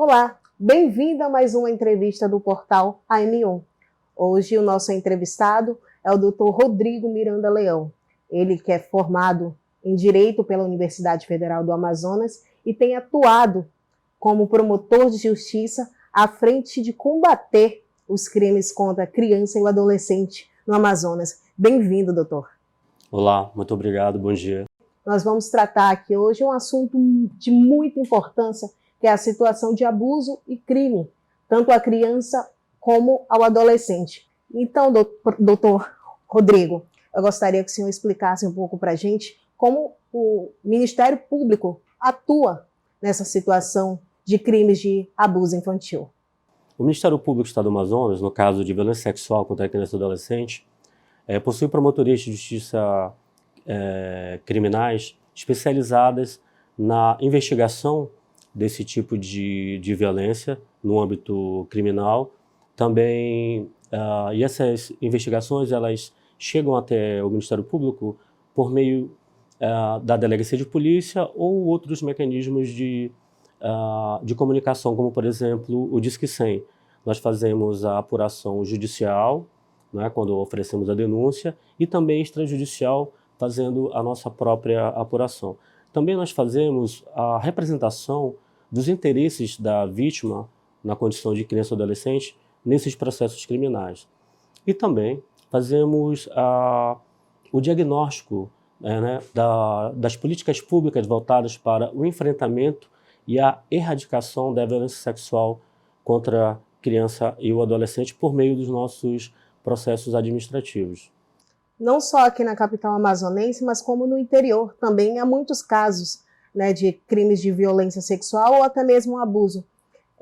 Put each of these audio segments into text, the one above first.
Olá, bem-vindo a mais uma entrevista do portal AM1. Hoje o nosso entrevistado é o Dr. Rodrigo Miranda Leão. Ele que é formado em Direito pela Universidade Federal do Amazonas e tem atuado como promotor de justiça à frente de combater os crimes contra a criança e o adolescente no Amazonas. Bem-vindo, doutor. Olá, muito obrigado, bom dia. Nós vamos tratar aqui hoje um assunto de muita importância, que é a situação de abuso e crime, tanto à criança como ao adolescente. Então, doutor Rodrigo, eu gostaria que o senhor explicasse um pouco para a gente como o Ministério Público atua nessa situação de crimes de abuso infantil. O Ministério Público do Estado do Amazonas, no caso de violência sexual contra a criança e adolescente, possui promotorias de justiça criminais especializadas na investigação desse tipo de violência no âmbito criminal. Também, e essas investigações elas chegam até o Ministério Público por meio da Delegacia de Polícia ou outros mecanismos de comunicação, como, por exemplo, o Disque 100. Nós fazemos a apuração judicial, né, quando oferecemos a denúncia, e também extrajudicial, fazendo a nossa própria apuração. Também nós fazemos a representação dos interesses da vítima na condição de criança ou adolescente nesses processos criminais. E também fazemos o diagnóstico das políticas públicas voltadas para o enfrentamento e a erradicação da violência sexual contra a criança e o adolescente por meio dos nossos processos administrativos. Não só aqui na capital amazonense, mas como no interior também há muitos casos, né, de crimes de violência sexual ou até mesmo abuso.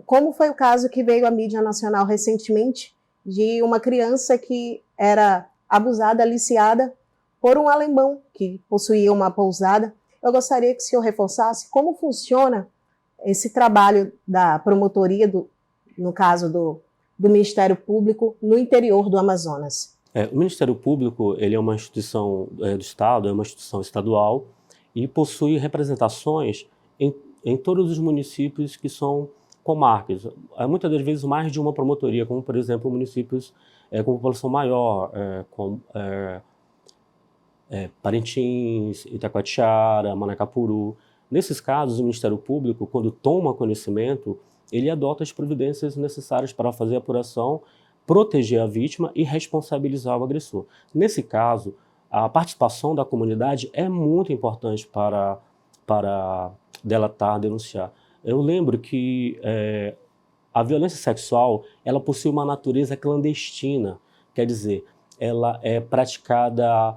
Como foi o caso que veio à mídia nacional recentemente de uma criança que era abusada, aliciada por um alemão que possuía uma pousada. Eu gostaria que o senhor reforçasse como funciona esse trabalho da promotoria, no caso do Ministério Público, no interior do Amazonas. O Ministério Público ele é uma instituição do Estado, é uma instituição estadual e possui representações em todos os municípios que são comarcas. Muitas das vezes mais de uma promotoria, como por exemplo municípios com população maior, como Parintins, Itacoatiara, Manacapuru. Nesses casos, o Ministério Público, quando toma conhecimento, ele adota as providências necessárias para fazer a apuração, proteger a vítima e responsabilizar o agressor. Nesse caso, a participação da comunidade é muito importante para delatar, denunciar. Eu lembro que a violência sexual ela possui uma natureza clandestina, quer dizer, ela é praticada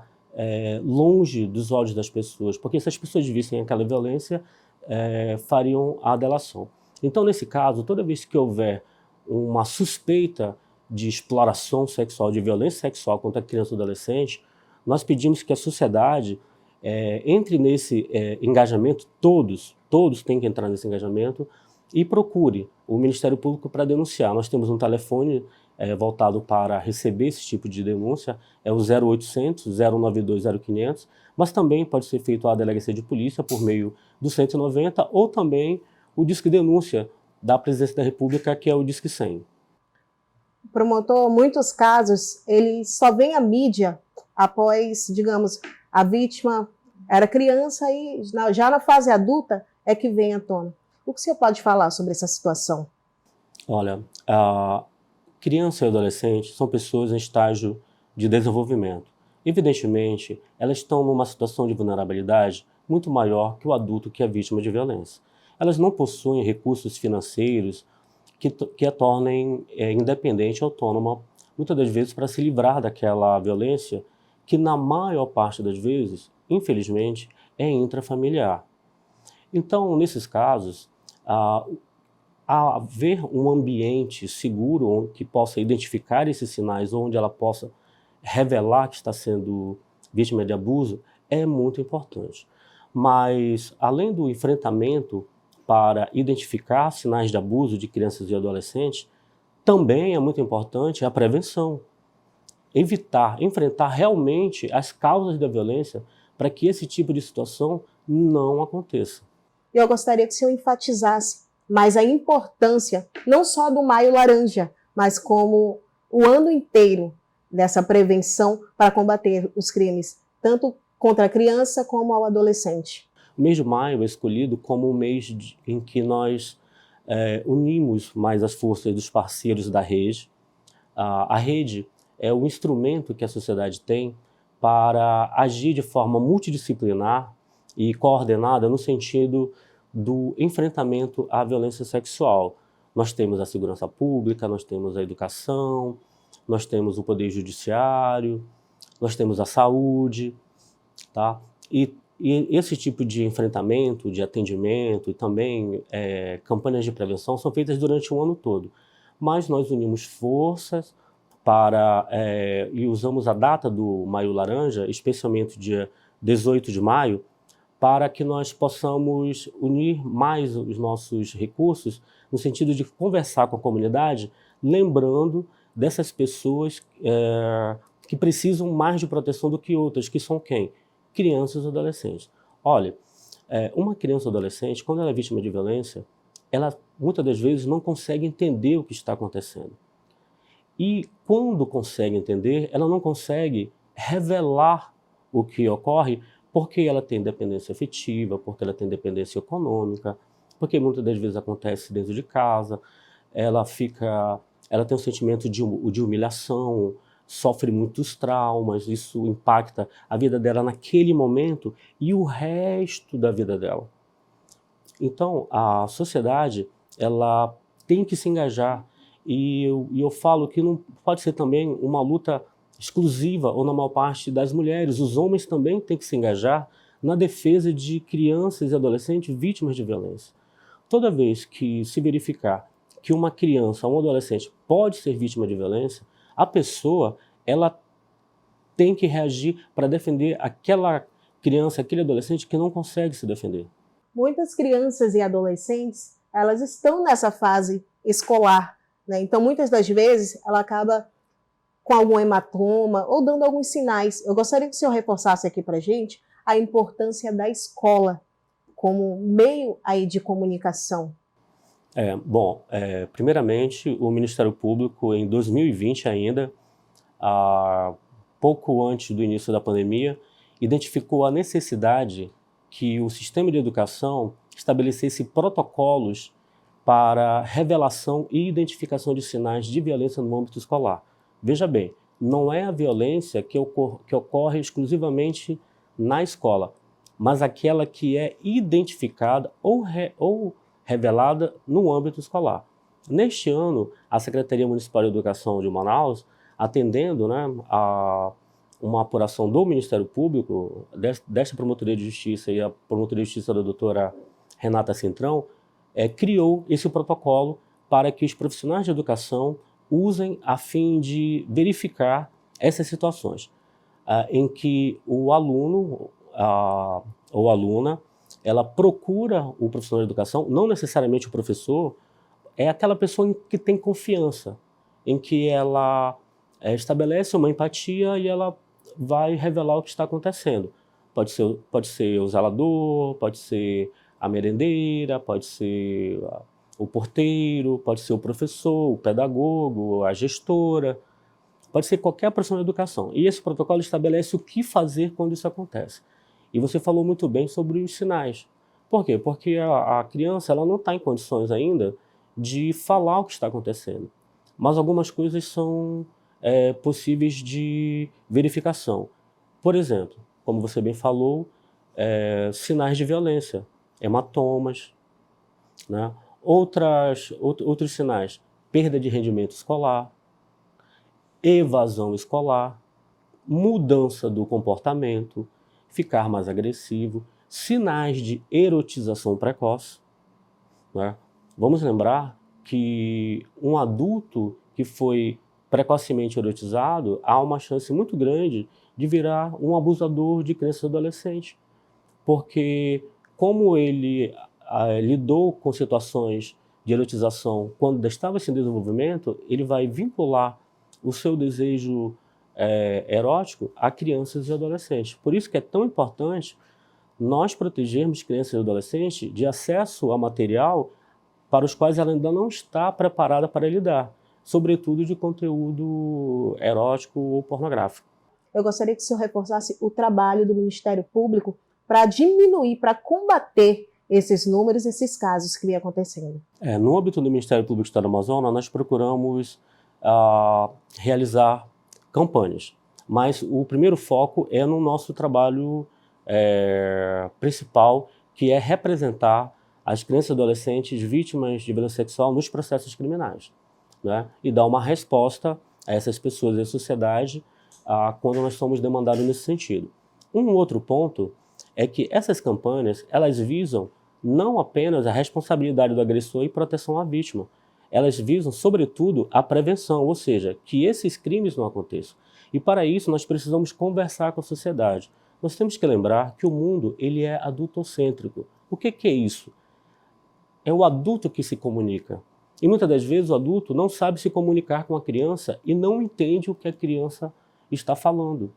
longe dos olhos das pessoas, porque se as pessoas vissem aquela violência, fariam a delação. Então, nesse caso, toda vez que houver uma suspeita de exploração sexual, de violência sexual contra a criança e adolescente, nós pedimos que a sociedade entre nesse engajamento, todos têm que entrar nesse engajamento e procure o Ministério Público para denunciar. Nós temos um telefone voltado para receber esse tipo de denúncia, é o 0800 092 0500, mas também pode ser feito à Delegacia de Polícia por meio do 190 ou também o Disque Denúncia da Presidência da República, que é o Disque 100. Promotor, muitos casos, ele só vem à mídia após, digamos, a vítima era criança e já na fase adulta é que vem à tona. O que o senhor pode falar sobre essa situação? Olha, a criança e adolescente são pessoas em estágio de desenvolvimento. Evidentemente, elas estão numa situação de vulnerabilidade muito maior que o adulto que é vítima de violência. Elas não possuem recursos financeiros que a tornem independente e autônoma, muitas das vezes, para se livrar daquela violência que, na maior parte das vezes, infelizmente, é intrafamiliar. Então, nesses casos, haver um ambiente seguro que possa identificar esses sinais, onde ela possa revelar que está sendo vítima de abuso, é muito importante. Mas, além do enfrentamento para identificar sinais de abuso de crianças e adolescentes, também é muito importante a prevenção. Enfrentar realmente as causas da violência para que esse tipo de situação não aconteça. Eu gostaria que o senhor enfatizasse mas a importância não só do Maio Laranja, mas como o ano inteiro dessa prevenção para combater os crimes, tanto contra a criança como ao adolescente. O mês de maio é escolhido como um mês em que nós unimos mais as forças dos parceiros da rede. A rede é o instrumento que a sociedade tem para agir de forma multidisciplinar e coordenada no sentido do enfrentamento à violência sexual. Nós temos a segurança pública, nós temos a educação, nós temos o poder judiciário, nós temos a saúde, tá? E esse tipo de enfrentamento, de atendimento e também campanhas de prevenção são feitas durante o ano todo. Mas nós unimos forças e usamos a data do Maio Laranja, especialmente dia 18 de maio, para que nós possamos unir mais os nossos recursos no sentido de conversar com a comunidade, lembrando dessas pessoas que precisam mais de proteção do que outras, que são quem? Crianças e adolescentes. Olha, uma criança ou adolescente, quando ela é vítima de violência, ela muitas das vezes não consegue entender o que está acontecendo. E quando consegue entender, ela não consegue revelar o que ocorre porque ela tem dependência afetiva, porque ela tem dependência econômica, porque muitas das vezes acontece dentro de casa, ela tem um sentimento de humilhação, sofre muitos traumas, isso impacta a vida dela naquele momento e o resto da vida dela. Então, a sociedade, ela tem que se engajar e eu falo que não pode ser também uma luta exclusiva ou na maior parte das mulheres. Os homens também têm que se engajar na defesa de crianças e adolescentes vítimas de violência. Toda vez que se verificar que uma criança ou um adolescente pode ser vítima de violência, a pessoa, ela tem que reagir para defender aquela criança, aquele adolescente que não consegue se defender. Muitas crianças e adolescentes, elas estão nessa fase escolar, né? Então, muitas das vezes, ela acaba com algum hematoma ou dando alguns sinais. Eu gostaria que o senhor reforçasse aqui para a gente a importância da escola como meio aí de comunicação. Primeiramente, o Ministério Público, em 2020 ainda, pouco antes do início da pandemia, identificou a necessidade que o sistema de educação estabelecesse protocolos para revelação e identificação de sinais de violência no âmbito escolar. Veja bem, não é a violência que ocorre exclusivamente na escola, mas aquela que é identificada ou revelada no âmbito escolar. Neste ano, a Secretaria Municipal de Educação de Manaus, atendendo, né, a uma apuração do Ministério Público, desta Promotoria de Justiça e a Promotoria de Justiça da doutora Renata Cintrão, criou esse protocolo para que os profissionais de educação usem a fim de verificar essas situações, em que o aluno ou aluna, ela procura o profissional de educação, não necessariamente o professor, é aquela pessoa que tem confiança, em que ela estabelece uma empatia e ela vai revelar o que está acontecendo. Pode ser o zelador, pode ser a merendeira, pode ser o porteiro, pode ser o professor, o pedagogo, a gestora, pode ser qualquer profissional de educação. E esse protocolo estabelece o que fazer quando isso acontece. E você falou muito bem sobre os sinais. Por quê? Porque a criança ela não está em condições ainda de falar o que está acontecendo. Mas algumas coisas são possíveis de verificação. Por exemplo, como você bem falou, sinais de violência, hematomas, né? Outros sinais, perda de rendimento escolar, evasão escolar, mudança do comportamento, ficar mais agressivo, sinais de erotização precoce, né? Vamos lembrar que um adulto que foi precocemente erotizado, há uma chance muito grande de virar um abusador de crianças e adolescentes, porque como ele lidou com situações de erotização quando estava em desenvolvimento, ele vai vincular o seu desejo erótico a crianças e adolescentes. Por isso que é tão importante nós protegermos crianças e adolescentes de acesso a material para os quais ela ainda não está preparada para lidar, sobretudo de conteúdo erótico ou pornográfico. Eu gostaria que o senhor reforçasse o trabalho do Ministério Público para diminuir, para combater esses números, esses casos que vêm acontecendo. No âmbito do Ministério Público do Estado do Amazonas, nós procuramos realizar campanhas, mas o primeiro foco é no nosso trabalho principal, que é representar as crianças e adolescentes vítimas de violência sexual nos processos criminais, né? E dar uma resposta a essas pessoas e à sociedade quando nós somos demandados nesse sentido. Um outro ponto é que essas campanhas, elas visam não apenas a responsabilidade do agressor e proteção à vítima, elas visam, sobretudo, a prevenção, ou seja, que esses crimes não aconteçam. E para isso nós precisamos conversar com a sociedade. Nós temos que lembrar que o mundo ele é adultocêntrico. O que é isso? É o adulto que se comunica. E muitas das vezes o adulto não sabe se comunicar com a criança e não entende o que a criança está falando.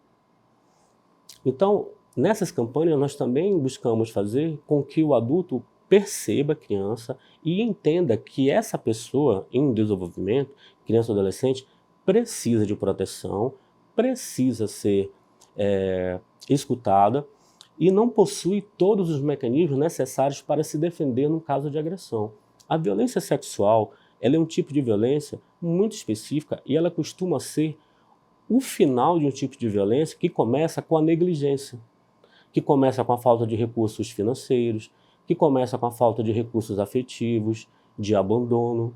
Então, nessas campanhas nós também buscamos fazer com que o adulto perceba a criança e entenda que essa pessoa em desenvolvimento, criança ou adolescente, precisa de proteção, precisa ser escutada e não possui todos os mecanismos necessários para se defender num caso de agressão. A violência sexual, ela é um tipo de violência muito específica e ela costuma ser o final de um tipo de violência que começa com a negligência, que começa com a falta de recursos financeiros, que começa com a falta de recursos afetivos, de abandono.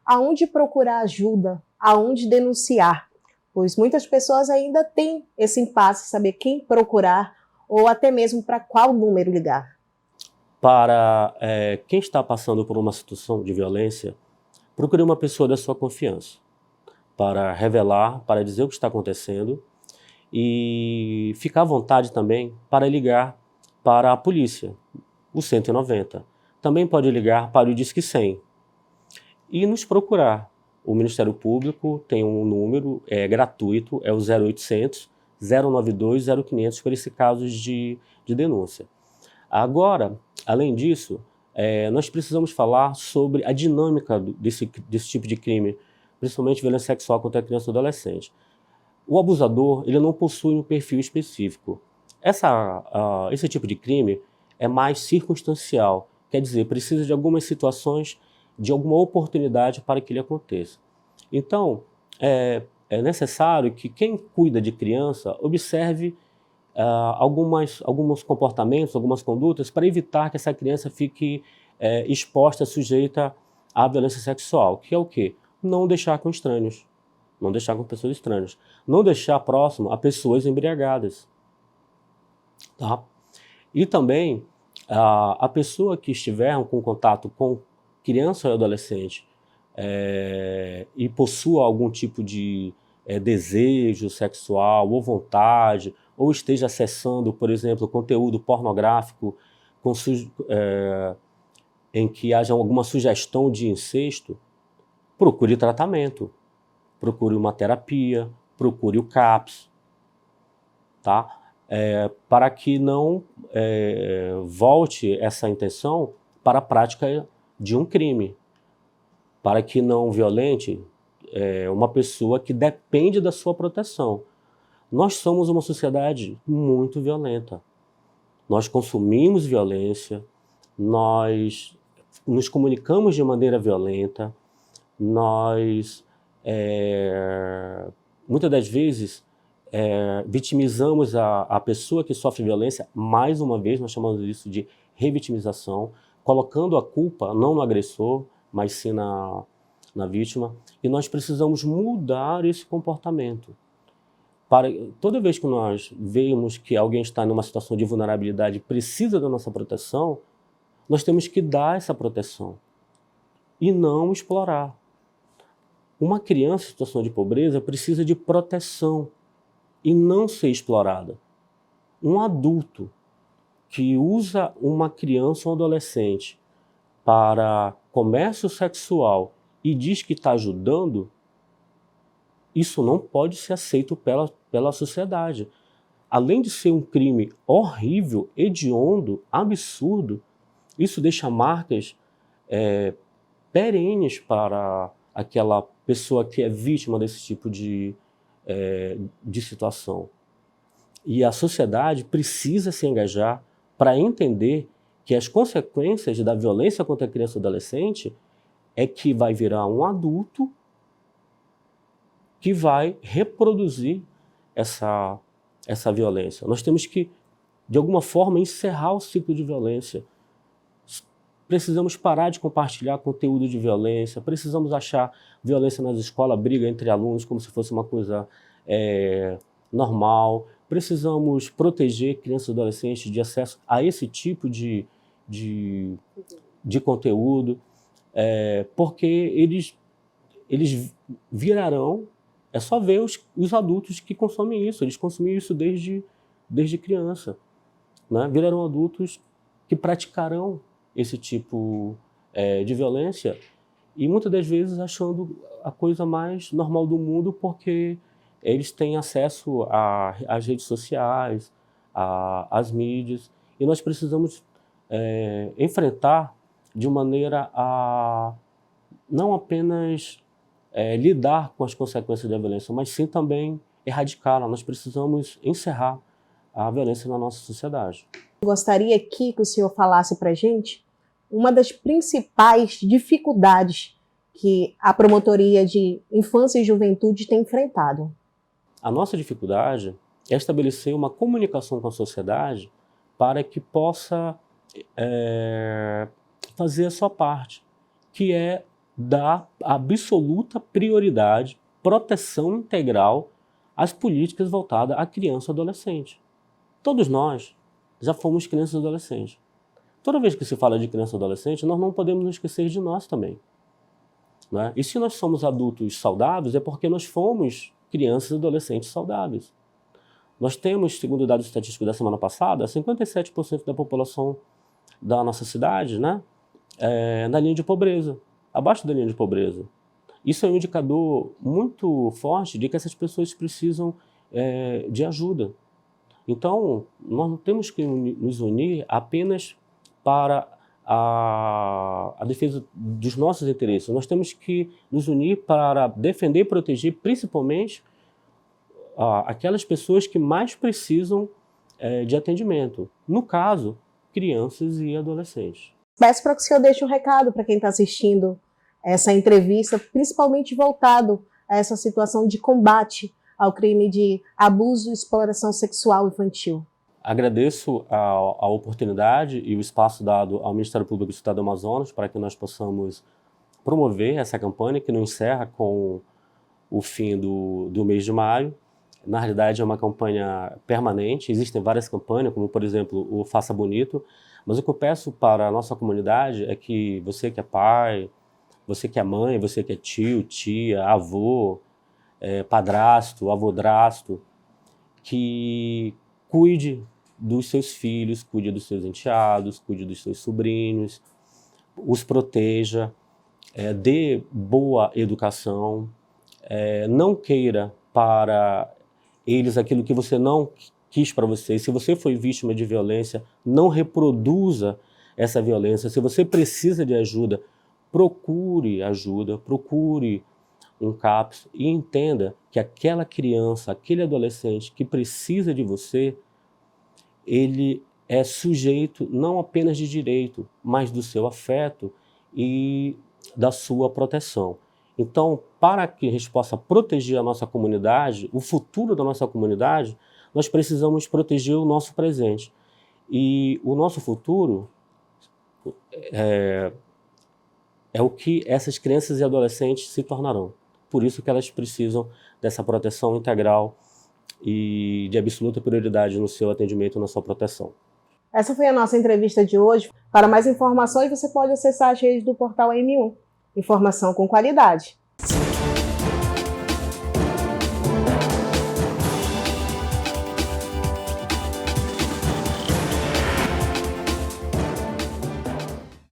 Aonde procurar ajuda? Aonde denunciar? Pois muitas pessoas ainda têm esse impasse, saber quem procurar ou até mesmo para qual número ligar. Para quem está passando por uma situação de violência, procure uma pessoa da sua confiança para revelar, para dizer o que está acontecendo e ficar à vontade também para ligar para a polícia, o 190. Também pode ligar para o Disque 100 e nos procurar. O Ministério Público tem um número, é gratuito, é o 0800 092 0500 para esse caso de denúncia. Agora, além disso, nós precisamos falar sobre a dinâmica desse tipo de crime, principalmente violência sexual contra a criança e adolescente. O abusador ele não possui um perfil específico. Esse tipo de crime é mais circunstancial, quer dizer, precisa de algumas situações, de alguma oportunidade para que ele aconteça. Então, é necessário que quem cuida de criança observe alguns comportamentos, algumas condutas para evitar que essa criança fique exposta, sujeita à violência sexual, que é o quê? Não deixar com estranhos, não deixar com pessoas estranhas, não deixar próximo a pessoas embriagadas, tá? E também a pessoa que estiver com contato com criança ou adolescente e possua algum tipo de desejo sexual ou vontade, ou esteja acessando, por exemplo, conteúdo pornográfico em que haja alguma sugestão de incesto, procure tratamento, procure uma terapia, procure o CAPS, tá? Para que não volte essa intenção para a prática de um crime, para que não violente uma pessoa que depende da sua proteção. Nós somos uma sociedade muito violenta. Nós consumimos violência, nós nos comunicamos de maneira violenta, nós muitas das vezes vitimizamos a pessoa que sofre violência, mais uma vez nós chamamos isso de revitimização, colocando a culpa não no agressor, mas sim na vítima, e nós precisamos mudar esse comportamento. Toda vez que nós vemos que alguém está numa situação de vulnerabilidade e precisa da nossa proteção, nós temos que dar essa proteção e não explorar. Uma criança em situação de pobreza precisa de proteção e não ser explorada. Um adulto que usa uma criança ou adolescente para comércio sexual e diz que está ajudando, isso não pode ser aceito pela sociedade. Além de ser um crime horrível, hediondo, absurdo, isso deixa marcas perenes para aquela pessoa que é vítima desse tipo de situação. E a sociedade precisa se engajar para entender que as consequências da violência contra a criança e adolescente é que vai virar um adulto que vai reproduzir essa violência. Nós temos que, de alguma forma, encerrar o ciclo de violência. Precisamos parar de compartilhar conteúdo de violência, precisamos achar violência nas escolas, briga entre alunos como se fosse uma coisa normal. Precisamos proteger crianças e adolescentes de acesso a esse tipo de conteúdo, porque eles virarão, é só ver os adultos que consomem isso, eles consumiam isso desde criança, né? Virarão adultos que praticarão esse tipo de violência e muitas das vezes achando a coisa mais normal do mundo porque eles têm acesso às redes sociais, às mídias, e nós precisamos enfrentar de maneira a não apenas lidar com as consequências da violência, mas sim também erradicá-la. Nós precisamos encerrar a violência na nossa sociedade. Gostaria aqui que o senhor falasse para a gente uma das principais dificuldades que a Promotoria de Infância e Juventude tem enfrentado. A nossa dificuldade é estabelecer uma comunicação com a sociedade para que possa fazer a sua parte, que é dar absoluta prioridade, proteção integral às políticas voltadas à criança e adolescente. Todos nós já fomos crianças e adolescentes. Toda vez que se fala de criança e adolescente, nós não podemos nos esquecer de nós também, né? E se nós somos adultos saudáveis, é porque nós fomos crianças e adolescentes saudáveis. Nós temos, segundo o dado estatístico da semana passada, 57% da população da nossa cidade, né, na linha de pobreza, abaixo da linha de pobreza. Isso é um indicador muito forte de que essas pessoas precisam de ajuda. Então, nós não temos que nos unir apenas para a defesa dos nossos interesses. Nós temos que nos unir para defender e proteger, principalmente, aquelas pessoas que mais precisam de atendimento. No caso, crianças e adolescentes. Peço para que o senhor deixe um recado para quem está assistindo essa entrevista, principalmente voltado a essa situação de combate ao crime de abuso e exploração sexual infantil. Agradeço a oportunidade e o espaço dado ao Ministério Público do Estado do Amazonas para que nós possamos promover essa campanha que não encerra com o fim do mês de maio. Na realidade, é uma campanha permanente, existem várias campanhas, como, por exemplo, o Faça Bonito, mas o que eu peço para a nossa comunidade é que você que é pai, você que é mãe, você que é tio, tia, avô, padrasto, avodrasto, que cuide dos seus filhos, cuide dos seus enteados, cuide dos seus sobrinhos, os proteja, dê boa educação, não queira para eles aquilo que você não quis para você. Se você foi vítima de violência, não reproduza essa violência. Se você precisa de ajuda, procure ajuda, procure um CAPS e entenda que aquela criança, aquele adolescente que precisa de você, ele é sujeito não apenas de direito, mas do seu afeto e da sua proteção. Então, para que a gente possa proteger a nossa comunidade, o futuro da nossa comunidade, nós precisamos proteger o nosso presente. E o nosso futuro é o que essas crianças e adolescentes se tornarão. Por isso que elas precisam dessa proteção integral e de absoluta prioridade no seu atendimento e na sua proteção. Essa foi a nossa entrevista de hoje. Para mais informações, você pode acessar as redes do portal M1. Informação com qualidade.